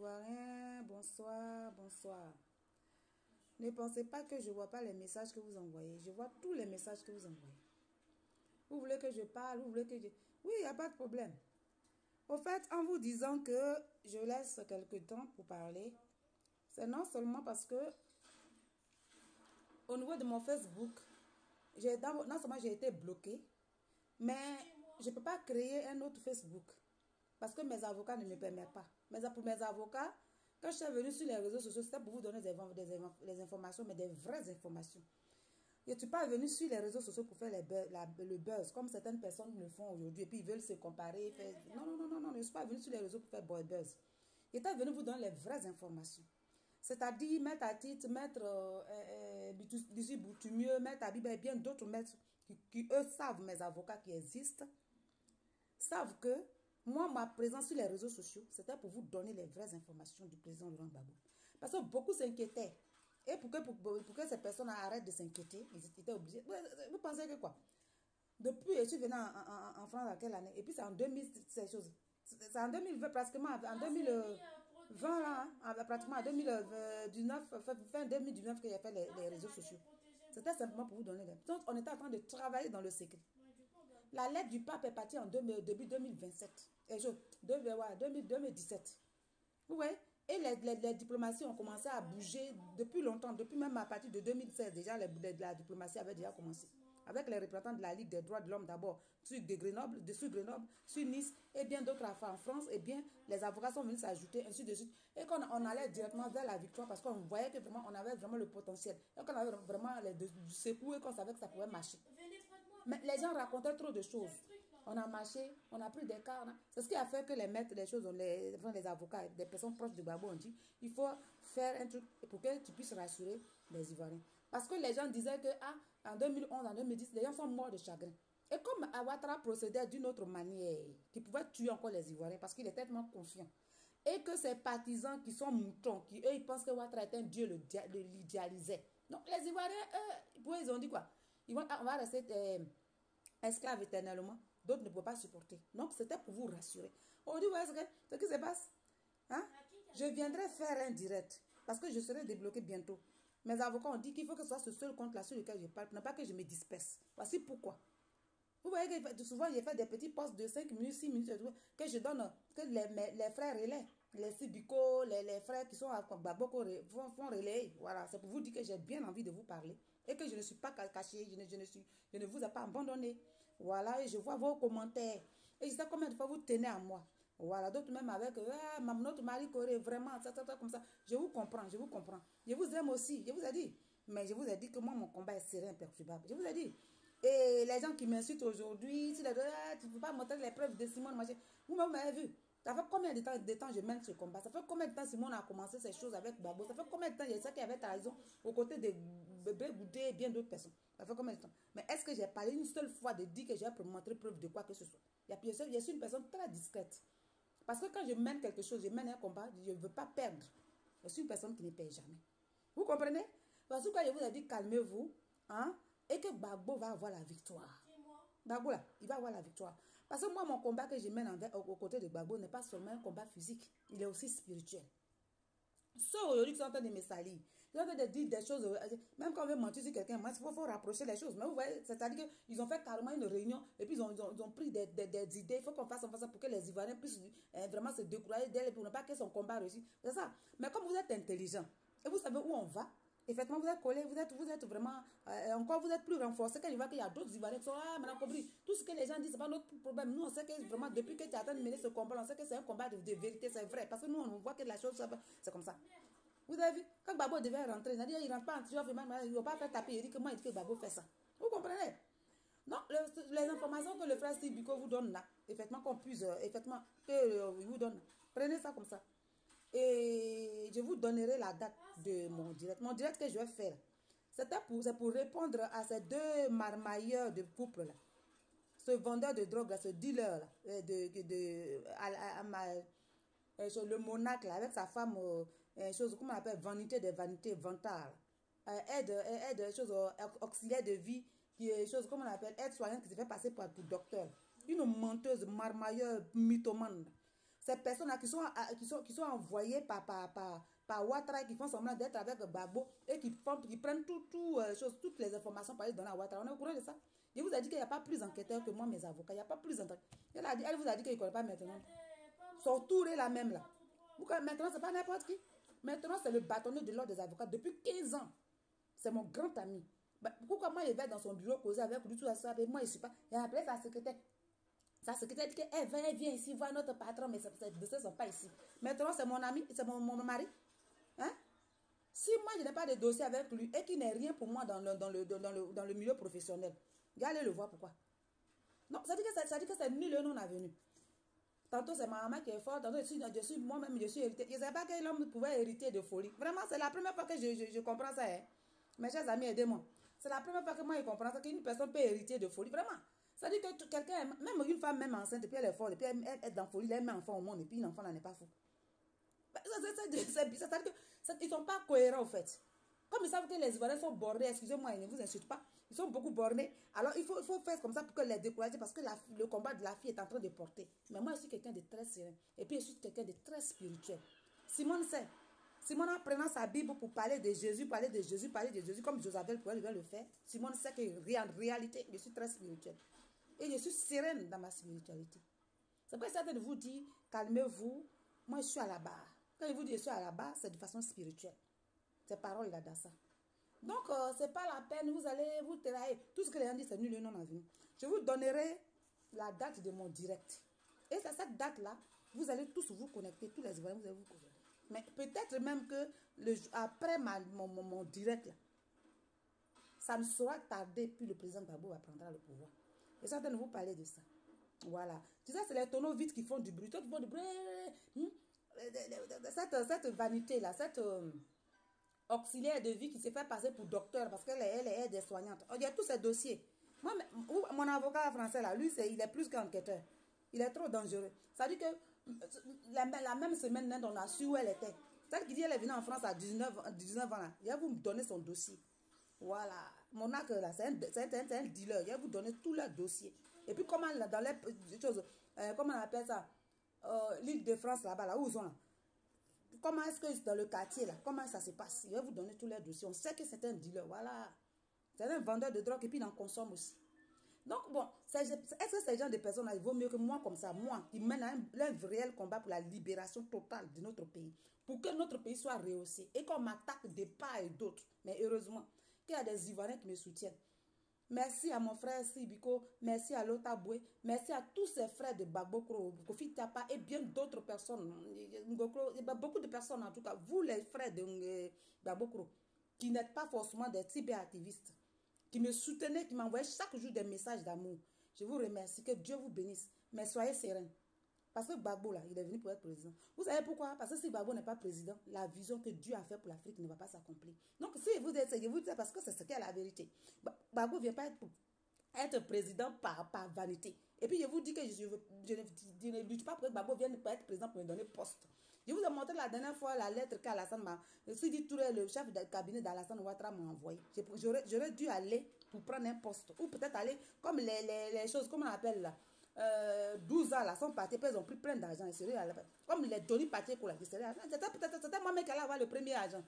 Ivoiriens, bonsoir, bonsoir. Ne pensez pas que je ne vois pas les messages que vous envoyez. Je vois tous les messages que vous envoyez. Vous voulez que je parle, vous voulez que je... Oui, il n'y a pas de problème. Au fait, en vous disant que je laisse quelques temps pour parler, c'est non seulement parce que au niveau de mon Facebook, non seulement j'ai été bloquée, mais je ne peux pas créer un autre Facebook. Parce que mes avocats ne me permettent pas. Mais pour mes avocats, quand je suis venue sur les réseaux sociaux, c'était pour vous donner des informations, mais des vraies informations. Et tu n'es pas venu sur les réseaux sociaux pour faire le buzz, comme certaines personnes le font aujourd'hui, et puis ils veulent se comparer. Non, non, non, non, non, je ne suis pas venu sur les réseaux pour faire buzz. J'étais venu vous donner les vraies informations. C'est-à-dire mettre à titre, mettre Lucie Boutumieux, mettre à Bible et bien d'autres maîtres qui, eux, savent, mes avocats qui existent, savent que moi, ma présence sur les réseaux sociaux, c'était pour vous donner les vraies informations du président Laurent Gbagbo. Parce que beaucoup s'inquiétaient. Et pour que ces personnes arrêtent de s'inquiéter, ils étaient obligés. Vous pensez que quoi? Depuis, je suis venue en France à quelle année? Et puis c'est en 2000, ces choses. C'est en 2020, pratiquement, en 2020, là, pratiquement en 2019, fin 2019 que j'ai fait les réseaux sociaux. C'était simplement pour vous donner des... Donc, on était en train de travailler dans le secret. La lettre du pape est partie en début 2027. 2017. Vous voyez? Et les diplomaties ont commencé à bouger depuis longtemps, depuis même à partir de 2016. Déjà, la diplomatie avait déjà commencé. Avec les représentants de la Ligue des droits de l'homme d'abord, sur Grenoble, sur Nice, et bien d'autres affaires en France, et bien les avocats sont venus s'ajouter, ainsi de suite. Et qu'on allait directement vers la victoire parce qu'on voyait que vraiment, on avait vraiment le potentiel. Et qu'on avait vraiment du secours et qu'on savait que ça pouvait marcher. Mais les gens racontaient trop de choses. On a marché, on a pris des cas. C'est ce qui a fait que les maîtres des choses, les avocats, des personnes proches de Gbagbo ont dit, il faut faire un truc pour que tu puisses rassurer les Ivoiriens. Parce que les gens disaient que en 2011, en 2010, les gens sont morts de chagrin. Et comme Ouattara procédait d'une autre manière, qui pouvait tuer encore les Ivoiriens parce qu'il est tellement confiant. Et que ces partisans qui sont moutons, qui eux, ils pensent que Ouattara est un dieu, l'idéalisait. Donc les Ivoiriens, eux, ils ont dit quoi? On va rester esclaves éternellement. D'autres ne peuvent pas supporter. Donc, c'était pour vous rassurer. On dit, ouais, ce qui se passe. Hein? Je viendrai faire un direct. Parce que je serai débloqué bientôt. Mes avocats ont dit qu'il faut que ce soit ce seul compte-là sur lequel je parle. Non pas que je me disperse. Voici pourquoi. Vous voyez que souvent, j'ai fait des petits posts de 5 minutes, 6 minutes, que je donne, que les frères relaient. Les Sibiko, les frères qui sont à Baboko font relayer. Voilà, c'est pour vous dire que j'ai bien envie de vous parler. Et que je ne suis pas caché, je ne vous ai pas abandonné. Voilà, et je vois vos commentaires. Et je sais combien de fois vous tenez à moi. Voilà, d'autres même avec notre mari Corée, vraiment, ça, comme ça. Je vous comprends, je vous comprends. Je vous aime aussi, je vous ai dit. Mais je vous ai dit que moi, mon combat est serein, imperturbable. Je vous ai dit. Et les gens qui m'insultent aujourd'hui, tu ne peux pas montrer les preuves de Simone, vous m'avez vu. Ça fait combien de temps je mène ce combat? Ça fait combien de temps Simone a commencé ces choses avec Babo? Ça fait combien de temps il y a ça qui avait raison aux côtés de Bébé Goudé et bien d'autres personnes? Ça fait combien de temps? Mais est-ce que j'ai parlé une seule fois de dire que j'ai montrer preuve de quoi que ce soit? Je suis une personne très discrète. Parce que quand je mène quelque chose, je mène un combat, je ne veux pas perdre. Je suis une personne qui ne perd jamais. Vous comprenez? Parce que quand je vous ai dit calmez-vous, hein, et que Gbagbo va avoir la victoire. Gbagbo là, il va avoir la victoire. Parce que moi, mon combat que je mène aux côtés de Gbagbo n'est pas seulement un combat physique, il est aussi spirituel. Ceux aujourd'hui qui sont en train de me salir, ils sont en train de dire des choses, même quand on veut mentir sur quelqu'un, il faut rapprocher les choses. Mais vous voyez, c'est-à-dire qu'ils ont fait carrément une réunion et puis ils ont pris des idées. Il faut qu'on fasse ça pour que les Ivoiriens puissent vraiment se décourager d'elle pour ne pas que son combat réussisse. C'est ça. Mais comme vous êtes intelligent et vous savez où on va, effectivement, vous êtes collé, vous êtes vraiment, encore vous êtes plus renforcé quand il voit qu'il y a d'autres Ivoiriens qui sont, maintenant compris, tout ce que les gens disent, c'est pas notre problème. Nous, on sait que vraiment, depuis que tu es en train de mener ce combat, on sait que c'est un combat de vérité, c'est vrai. Parce que nous, on voit que la chose, c'est comme ça. Vous avez vu, quand Gbagbo devait rentrer, il ne rentre pas en triomphe, il ne va pas faire taper, il dit que moi, il dit que Gbagbo fait ça. Vous comprenez? Non, les informations que le frère Steve Biko vous donne là, effectivement, qu'on puisse, effectivement, qu'il vous donne, prenez ça comme ça. Et je vous donnerai la date de mon direct. Mon direct que je vais faire, c'est pour répondre à ces deux marmailleurs de couple là. Ce vendeur de drogue là, ce dealer là, le monarque là, avec sa femme, chose, comment on appelle, vanité des vanités, vantard. Aide, chose, auxiliaire de vie, qui est chose, comment on appelle, aide soignante qui se fait passer pour docteur. Une menteuse, marmailleur, mythomane. Ces personnes-là qui sont envoyées par Ouattara, qui font semblant d'être avec Gbagbo et qui prennent toutes les informations pour aller donner à Ouattara. On est au courant de ça. Je vous ai dit qu'il n'y a pas plus d'enquêteurs que moi, mes avocats. Il n'y a pas plus d'enquêteurs. Elle vous a dit qu'il ne connaît pas maintenant. Son tour est la même là. Maintenant, ce n'est pas n'importe qui. Maintenant, c'est le bâtonnier de l'ordre des avocats depuis 15 ans. C'est mon grand ami. Pourquoi moi, je vais dans son bureau causer avec lui, tout ça, et moi, je ne suis pas. Il a appelé sa secrétaire. Sa secrétaire dit qu'elle vient ici voir notre patron, mais ces dossiers ne sont pas ici. Maintenant, c'est mon ami, c'est mon mari. Hein? Si moi, je n'ai pas de dossier avec lui et qu'il n'est rien pour moi dans le milieu professionnel, allez le voir pourquoi. Non, ça dit que c'est nul le non-avenu. Tantôt, c'est ma maman qui est forte, tantôt, moi-même, je suis héritée. Je ne sais pas que l'homme pouvait hériter de folie. Vraiment, c'est la première fois que je comprends ça. Hein? Mes chers amis, aidez-moi. C'est la première fois que moi, je comprends ça, qu'une personne peut hériter de folie. Vraiment. Ça dit que quelqu'un, même une femme, même enceinte, et puis elle est forte, et puis elle est dans folie, elle met un enfant au monde, et puis l'enfant n'est pas fou. C'est-à-dire qu'ils ne sont pas cohérents, en fait. Comme ils savent que les Ivoiriens sont bornés, excusez-moi, ils ne vous insultent pas, ils sont beaucoup bornés. Alors, il faut faire comme ça pour que les décourager, parce que le combat de la fille est en train de porter. Mais moi, je suis quelqu'un de très serein. Et puis, je suis quelqu'un de très spirituel. Simone sait. Simone, en prenant sa Bible pour parler de Jésus, comme Josabel pourrait le faire, Simone sait qu'en réalité, je suis très spirituel. Et je suis sereine dans ma spiritualité. C'est pour ça que je vous dis, calmez-vous, moi, je suis à la barre. Quand je vous dis je suis à la barre, c'est de façon spirituelle. Ces paroles là dans ça. Donc, ce n'est pas la peine, vous allez vous trahir. Tout ce que les gens disent, c'est nul et non avenu. Je vous donnerai la date de mon direct. Et c'est cette date-là, vous allez tous vous connecter, tous les Ivoiriens, vous allez vous connecter. Mais peut-être même que après mon direct, là, ça ne sera tardé, puis le président Gbagbo va prendre le pouvoir. Et certains de vous parler de ça. Voilà. Tu sais, c'est les tonneaux vides qui font du bruit. Tout font du bruit. Cette vanité-là, cette auxiliaire de vie qui se fait passer pour docteur parce qu'elle est des soignantes. Il y a tous ces dossiers. Moi, mon avocat français, là, lui, il est plus qu'enquêteur. Il est trop dangereux. Ça dit que la même semaine, on a su où elle était. Celle qui dit qu'elle est venue en France à 19 ans, là, il va vous me donner son dossier. Voilà. Mon acte, là, c'est un dealer. Il va vous donner tout leur dossier. Et puis, comment, dans les choses, comment on appelle ça? L'île de France, là-bas, là, où ils sont là? Comment est-ce que dans le quartier, là, comment ça se passe? Il va vous donner tous les dossiers. On sait que c'est un dealer, voilà. C'est un vendeur de drogue et puis il en consomme aussi. Donc, bon, est-ce que ces gens de personnes-là, il vaut mieux que moi comme ça, moi, qui mène un réel combat pour la libération totale de notre pays, pour que notre pays soit rehaussé et qu'on m'attaque de part et d'autre. Mais heureusement, qu'il y a des Ivoiriens qui me soutiennent. Merci à mon frère Sibiko, merci à Lota Boué, merci à tous ces frères de Babokro, Kofi Tapa et bien d'autres personnes. Beaucoup de personnes en tout cas, vous les frères de Babokro, qui n'êtes pas forcément des cyberactivistes, qui me soutenez, qui m'envoient chaque jour des messages d'amour. Je vous remercie, que Dieu vous bénisse, mais soyez sereins. Parce que Gbagbo, là, il est venu pour être président. Vous savez pourquoi? Parce que si Gbagbo n'est pas président, la vision que Dieu a fait pour l'Afrique ne va pas s'accomplir. Donc, si vous essayez, vous dites parce que c'est ce qu'est la vérité. Gbagbo ne vient pas être président par vanité. Et puis, je vous dis que je ne lutte pas pour que Gbagbo vienne pas être président pour me donner poste. Je vous ai montré la dernière fois la lettre qu'Alassane m'a... Sidi Touré, le chef de cabinet d'Alassane Ouattara m'a envoyé. J'aurais dû aller pour prendre un poste. Ou peut-être aller comme les choses, comment on appelle là, 12 ans là, sont partis, puis ils ont pris plein d'argent. Comme les Johnny Paté, c'était moi-même qui allais avoir le premier argent.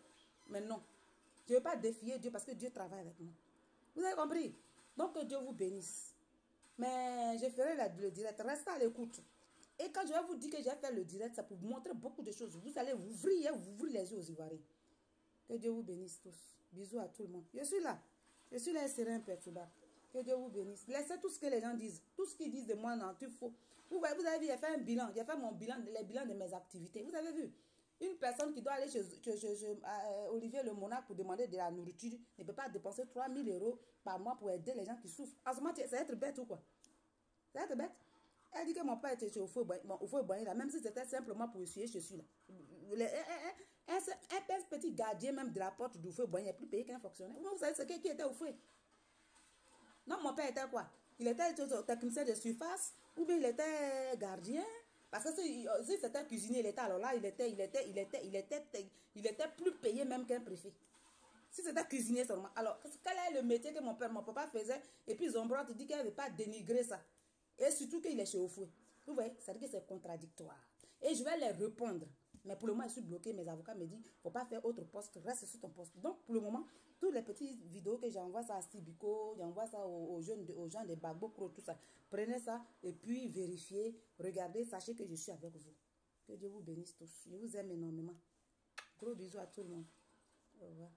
Mais non, je ne veux pas défier Dieu parce que Dieu travaille avec moi. Vous avez compris? Donc que Dieu vous bénisse. Mais je ferai le direct. Restez à l'écoute. Et quand je vais vous dire que j'ai fait le direct, c'est pour vous montrer beaucoup de choses. Vous allez vous ouvrir les yeux aux Ivoiriens. Que Dieu vous bénisse tous. Bisous à tout le monde. Je suis là. Je suis là, serein, imperturbable. Que Dieu vous bénisse. Laissez tout ce que les gens disent. Tout ce qu'ils disent de moi, non, tu faux. Vous avez vu, j'ai fait un bilan. J'ai fait mon bilan, les bilans de mes activités. Vous avez vu? Une personne qui doit aller chez Olivier Le Monarque pour demander de la nourriture ne peut pas dépenser 3 000 € par mois pour aider les gens qui souffrent. En ce moment, c'est être bête ou quoi? C'est être bête? Elle dit que mon père était au feu boigné là, même si c'était simplement pour essuyer chez celui-là. Un petit gardien même de la porte du feu boigné est plus payé qu'un fonctionnaire. Vous savez ce qui était au feu? Non, mon père était quoi? Il était technicien de surface ou bien il était gardien. Parce que si c'était cuisinier, il était alors là, il était plus payé même qu'un préfet. Si c'était cuisinier seulement. Alors, quel est le métier que mon papa faisait? Et puis Zombrote dit qu'elle ne veut pas dénigrer ça. Et surtout qu'il est chez Ofoué. Vous voyez, ça veut dire que c'est contradictoire. Et je vais les répondre. Mais pour le moment, je suis bloquée. Mes avocats me disent, faut pas faire autre poste, reste sur ton poste. Donc, pour le moment, toutes les petites vidéos que j'envoie ça à Cibico, j'envoie ça aux jeunes, aux gens des Bagbo Pro, tout ça. Prenez ça et puis vérifiez, regardez, sachez que je suis avec vous. Que Dieu vous bénisse tous. Je vous aime énormément. Gros bisous à tout le monde. Au revoir.